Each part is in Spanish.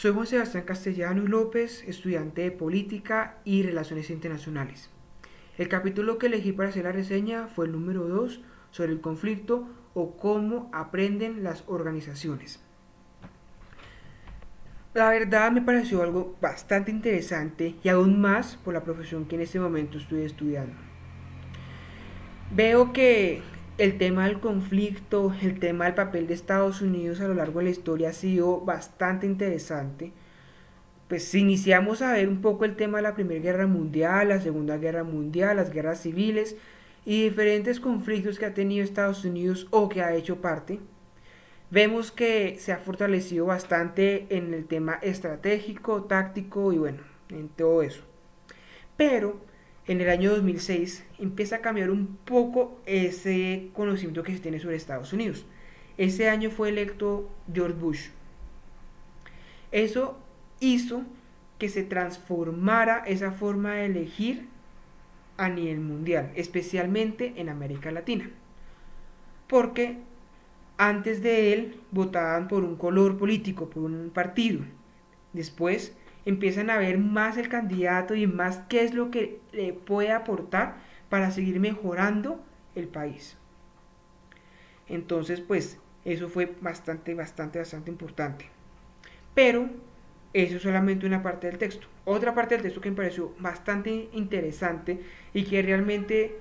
Soy Juan Sebastián Castellanos López, estudiante de Política y Relaciones Internacionales. El capítulo que elegí para hacer la reseña fue el número 2 sobre el conflicto o cómo aprenden las organizaciones. La verdad me pareció algo bastante interesante y aún más por la profesión que en este momento estoy estudiando. Veo que el tema del conflicto, el tema del papel de Estados Unidos a lo largo de la historia ha sido bastante interesante. Pues si iniciamos a ver un poco el tema de la Primera Guerra Mundial, la Segunda Guerra Mundial, las guerras civiles y diferentes conflictos que ha tenido Estados Unidos o que ha hecho parte, vemos que se ha fortalecido bastante en el tema estratégico, táctico y bueno, en todo eso. Pero en el año 2006 empieza a cambiar un poco ese conocimiento que se tiene sobre Estados Unidos. Ese año fue electo George Bush. Eso hizo que se transformara esa forma de elegir a nivel mundial, especialmente en América Latina. Porque antes de él votaban por un color político, por un partido. Después empiezan a ver más el candidato y más qué es lo que le puede aportar para seguir mejorando el país. Entonces, pues, eso fue bastante importante. Pero eso es solamente una parte del texto. Otra parte del texto que me pareció bastante interesante y que realmente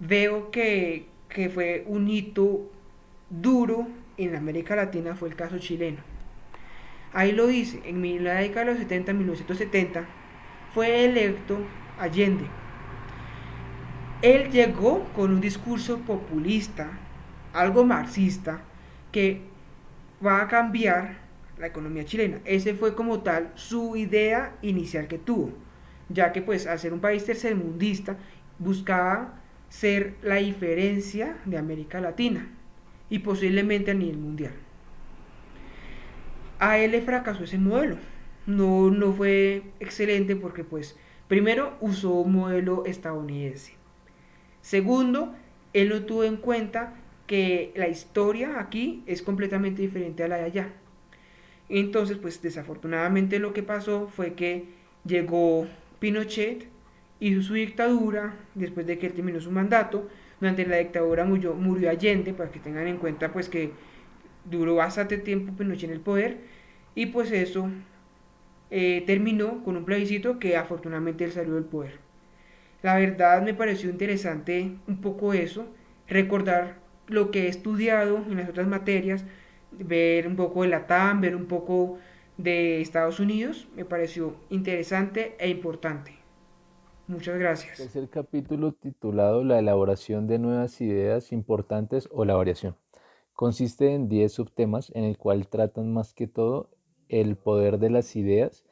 veo que fue un hito duro en América Latina fue el caso chileno. Ahí lo dice, en la década de los 70, 1970, fue electo Allende. Él llegó con un discurso populista, algo marxista, que va a cambiar la economía chilena. Ese fue como tal su idea inicial que tuvo, ya que pues al ser un país tercermundista buscaba ser la diferencia de América Latina y posiblemente a nivel mundial. A él le fracasó ese modelo. No fue excelente porque pues primero usó un modelo estadounidense. Segundo, él no tuvo en cuenta que la historia aquí es completamente diferente a la de allá. Entonces, pues desafortunadamente lo que pasó fue que llegó Pinochet, hizo su dictadura, después de que él terminó su mandato. Durante la dictadura murió Allende, para que tengan en cuenta pues que duró bastante tiempo Pinochet en el poder. Y pues eso terminó con un plebiscito que afortunadamente él salió del poder. La verdad me pareció interesante un poco eso, recordar lo que he estudiado en las otras materias, ver un poco de la TAM, ver un poco de Estados Unidos, me pareció interesante e importante. Muchas gracias. Tercer capítulo titulado La elaboración de nuevas ideas importantes o la variación. Consiste en 10 subtemas en el cual tratan más que todo el poder de las ideas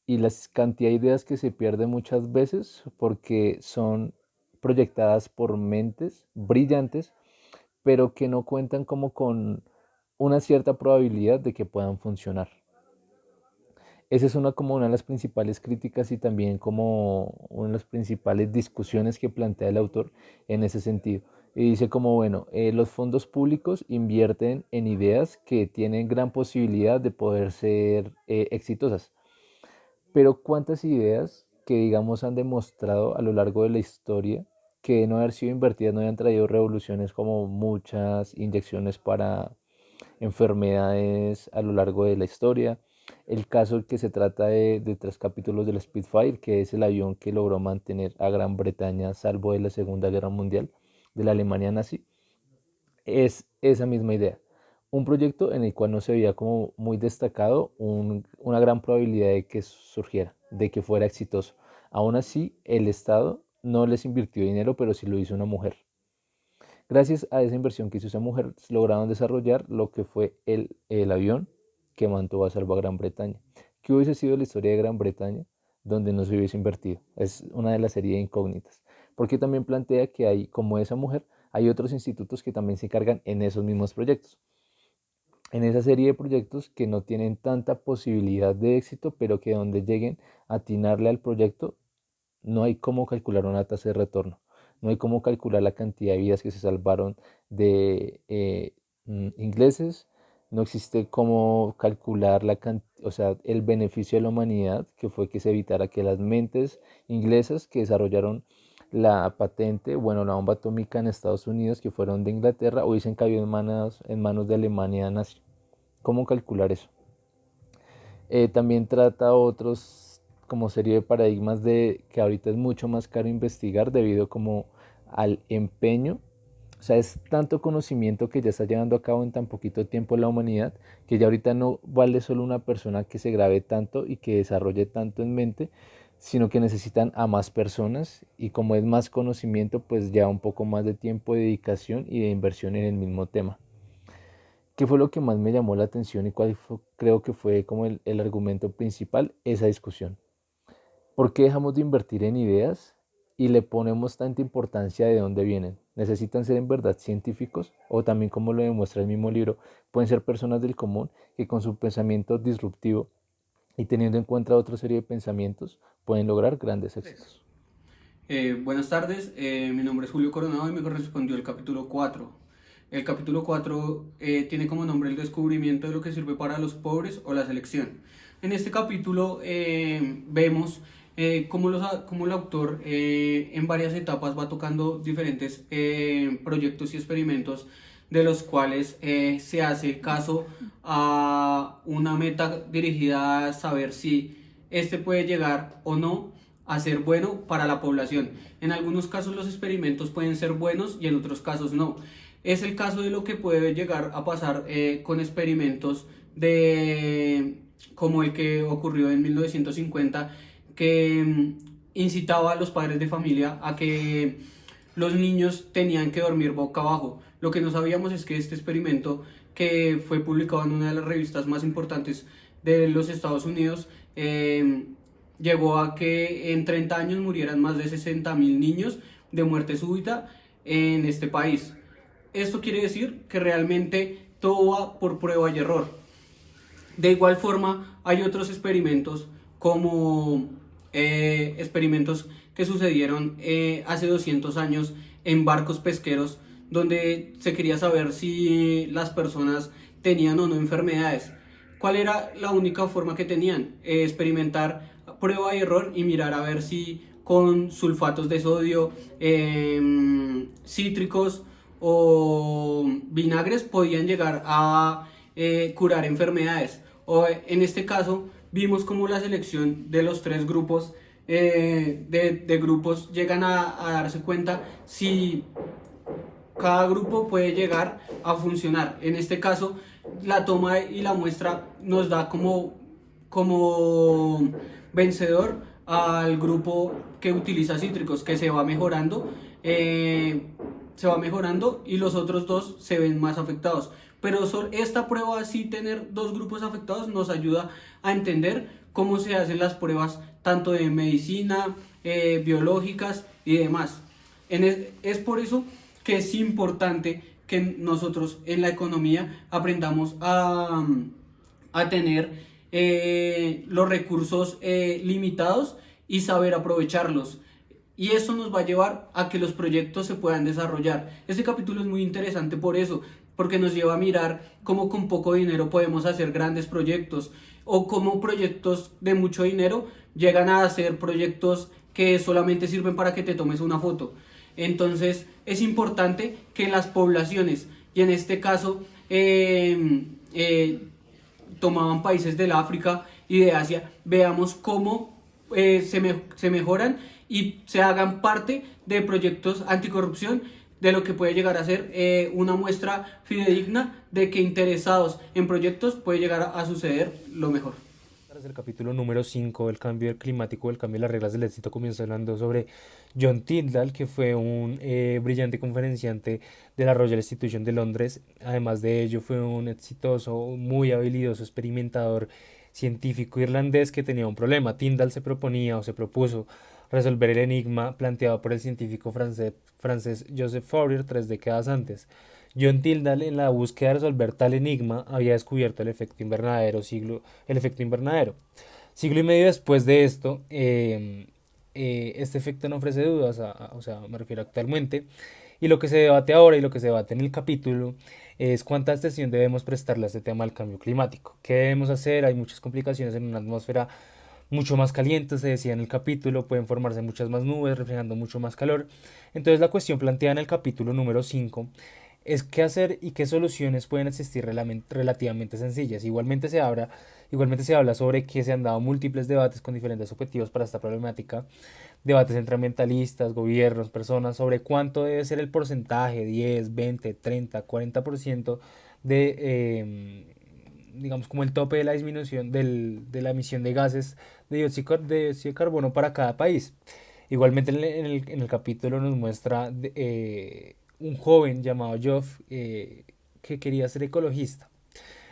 y la cantidad de ideas que se pierde muchas veces porque son proyectadas por mentes brillantes, pero que no cuentan como con una cierta probabilidad de que puedan funcionar. Esa es como una de las principales críticas y también como una de las principales discusiones que plantea el autor en ese sentido. Y dice como, bueno, los fondos públicos invierten en ideas que tienen gran posibilidad de poder ser exitosas, pero ¿cuántas ideas que digamos han demostrado a lo largo de la historia que de no haber sido invertidas no hayan traído revoluciones como muchas inyecciones para enfermedades a lo largo de la historia? El caso que se trata de 3 capítulos del Spitfire, que es el avión que logró mantener a Gran Bretaña a salvo de la Segunda Guerra Mundial de la Alemania nazi, es esa misma idea. Un proyecto en el cual no se veía como muy destacado una gran probabilidad de que surgiera, de que fuera exitoso. Aún así, el Estado no les invirtió dinero, pero sí lo hizo una mujer. Gracias a esa inversión que hizo esa mujer, lograron desarrollar lo que fue el avión que mantuvo a salvo a Gran Bretaña. ¿Qué hubiese sido la historia de Gran Bretaña donde no se hubiese invertido? Es una de las series de incógnitas. Porque también plantea que hay, como esa mujer, hay otros institutos que también se cargan en esos mismos proyectos. En esa serie de proyectos que no tienen tanta posibilidad de éxito, pero que donde lleguen a atinarle al proyecto, no hay cómo calcular una tasa de retorno, no hay cómo calcular la cantidad de vidas que se salvaron de ingleses, no existe cómo calcular o sea, el beneficio de la humanidad, que fue que se evitara que las mentes inglesas que desarrollaron la patente, bueno, la bomba atómica en Estados Unidos, que fueron de Inglaterra, hubiesen caído en manos de Alemania nazi. ¿Cómo calcular eso? También trata otros como serie de paradigmas de que ahorita es mucho más caro investigar debido como al empeño. O sea, es tanto conocimiento que ya está llevando a cabo en tan poquito tiempo la humanidad, que ya ahorita no vale solo una persona que se grabe tanto y que desarrolle tanto en mente, sino que necesitan a más personas, y como es más conocimiento, pues lleva un poco más de tiempo, de dedicación y de inversión en el mismo tema. ¿Qué fue lo que más me llamó la atención y creo que fue como el argumento principal? Esa discusión. ¿Por qué dejamos de invertir en ideas y le ponemos tanta importancia de dónde vienen? ¿Necesitan ser en verdad científicos? O también, como lo demuestra el mismo libro, pueden ser personas del común que con su pensamiento disruptivo y teniendo en cuenta otra serie de pensamientos pueden lograr grandes éxitos. Buenas tardes, mi nombre es Julio Coronado y me correspondió el capítulo 4. El capítulo 4 tiene como nombre el descubrimiento de lo que sirve para los pobres o la selección. En este capítulo vemos cómo el autor en varias etapas va tocando diferentes proyectos y experimentos de los cuales se hace caso a una meta dirigida a saber si este puede llegar o no a ser bueno para la población. En algunos casos los experimentos pueden ser buenos y en otros casos no. Es el caso de lo que puede llegar a pasar con experimentos como el que ocurrió en 1950, que incitaba a los padres de familia a que los niños tenían que dormir boca abajo. Lo que no sabíamos es que este experimento, que fue publicado en una de las revistas más importantes de los Estados Unidos, llegó a que en 30 años murieran más de 60.000 niños de muerte súbita en este país. Esto quiere decir que realmente todo va por prueba y error. De igual forma, hay otros experimentos como experimentos que sucedieron hace 200 años en barcos pesqueros, donde se quería saber si las personas tenían o no enfermedades. ¿Cuál era la única forma que tenían? Experimentar prueba y error y mirar a ver si con sulfatos de sodio, cítricos o vinagres podían llegar a curar enfermedades. O en este caso vimos como la selección de los tres grupos de grupos llegan a darse cuenta si cada grupo puede llegar a funcionar. En este caso, la toma y la muestra nos da como vencedor al grupo que utiliza cítricos, que se va mejorando y los otros dos se ven más afectados. Pero esta prueba, sí, tener dos grupos afectados, nos ayuda a entender cómo se hacen las pruebas tanto de medicina, biológicas y demás. Es por eso que es importante que nosotros en la economía aprendamos a tener los recursos limitados y saber aprovecharlos. Y eso nos va a llevar a que los proyectos se puedan desarrollar. Este capítulo es muy interesante por eso, porque nos lleva a mirar cómo con poco dinero podemos hacer grandes proyectos, o cómo proyectos de mucho dinero llegan a ser proyectos que solamente sirven para que te tomes una foto. Entonces es importante que las poblaciones, y en este caso tomaban países del África y de Asia, veamos cómo se mejoran y se hagan parte de proyectos anticorrupción, de lo que puede llegar a ser una muestra fidedigna de que interesados en proyectos puede llegar a suceder lo mejor. El capítulo número 5 del cambio climático, el cambio de las reglas del éxito, comienza hablando sobre John Tyndall, que fue un brillante conferenciante de la Royal Institution de Londres. Además de ello, fue un exitoso, muy habilidoso experimentador científico irlandés que tenía un problema. Tyndall se proponía o se propuso resolver el enigma planteado por el científico francés Joseph Fourier 3 décadas antes. John Tyndall, en la búsqueda de resolver tal enigma, había descubierto el efecto invernadero. Siglo y medio después de esto, este efecto no ofrece dudas, o sea, me refiero actualmente, Y lo que se debate ahora y lo que se debate en el capítulo es cuánta atención debemos prestarle a este tema del cambio climático. ¿Qué debemos hacer? Hay muchas complicaciones en una atmósfera mucho más caliente, se decía en el capítulo, pueden formarse muchas más nubes, reflejando mucho más calor. Entonces la cuestión planteada en el capítulo número 5 es qué hacer y qué soluciones pueden existir relativamente sencillas. Igualmente se habla sobre que se han dado múltiples debates con diferentes objetivos para esta problemática, debates entre ambientalistas, gobiernos, personas, sobre cuánto debe ser el porcentaje, 10, 20, 30, 40% de, digamos, como el tope de la disminución de la emisión de gases de dióxido de carbono para cada país. Igualmente en el capítulo nos muestra un joven llamado Geoff que quería ser ecologista.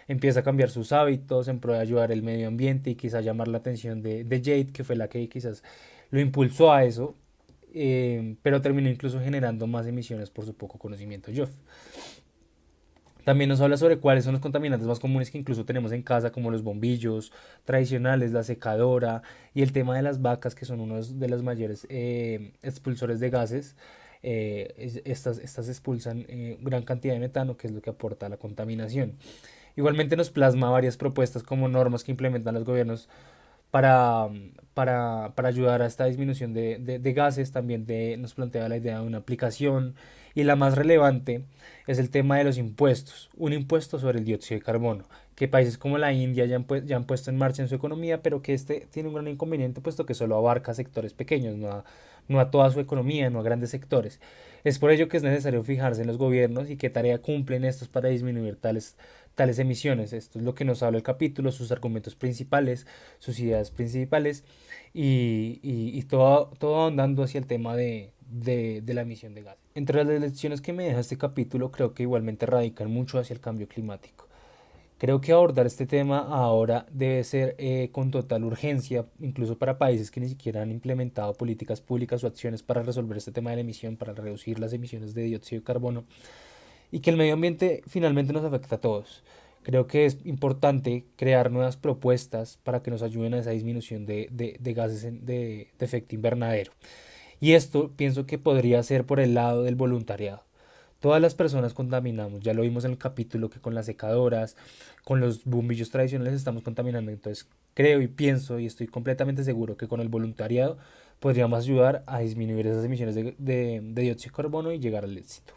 Empieza a cambiar sus hábitos en pro de ayudar al medio ambiente y quizás llamar la atención de Jade, que fue la que quizás lo impulsó a eso, pero terminó incluso generando más emisiones por su poco conocimiento Geoff. También nos habla sobre cuáles son los contaminantes más comunes que incluso tenemos en casa, como los bombillos tradicionales, la secadora y el tema de las vacas, que son uno de los mayores expulsores de gases. Estas expulsan gran cantidad de metano, que es lo que aporta a la contaminación. Igualmente nos plasma varias propuestas como normas que implementan los gobiernos para, para ayudar a esta disminución de gases. También nos plantea la idea de una aplicación y la más relevante es el tema de los impuestos, un impuesto sobre el dióxido de carbono, que países como la India ya han puesto en marcha en su economía, pero que este tiene un gran inconveniente puesto que solo abarca sectores pequeños, no a toda su economía, no a grandes sectores. Es por ello que es necesario fijarse en los gobiernos y qué tarea cumplen estos para disminuir tales emisiones. Esto es lo que nos habla el capítulo, sus argumentos principales, sus ideas principales y todo ahondando hacia el tema de la emisión de gases. Entre las lecciones que me deja este capítulo, creo que igualmente radican mucho hacia el cambio climático. Creo que abordar este tema ahora debe ser con total urgencia, incluso para países que ni siquiera han implementado políticas públicas o acciones para resolver este tema de la emisión, para reducir las emisiones de dióxido de carbono y que el medio ambiente finalmente nos afecta a todos. Creo que es importante crear nuevas propuestas para que nos ayuden a esa disminución de gases de efecto invernadero. Y esto pienso que podría ser por el lado del voluntariado. Todas las personas contaminamos, ya lo vimos en el capítulo que con las secadoras, con los bombillos tradicionales estamos contaminando. Entonces creo y pienso y estoy completamente seguro que con el voluntariado podríamos ayudar a disminuir esas emisiones de dióxido de carbono y llegar al éxito.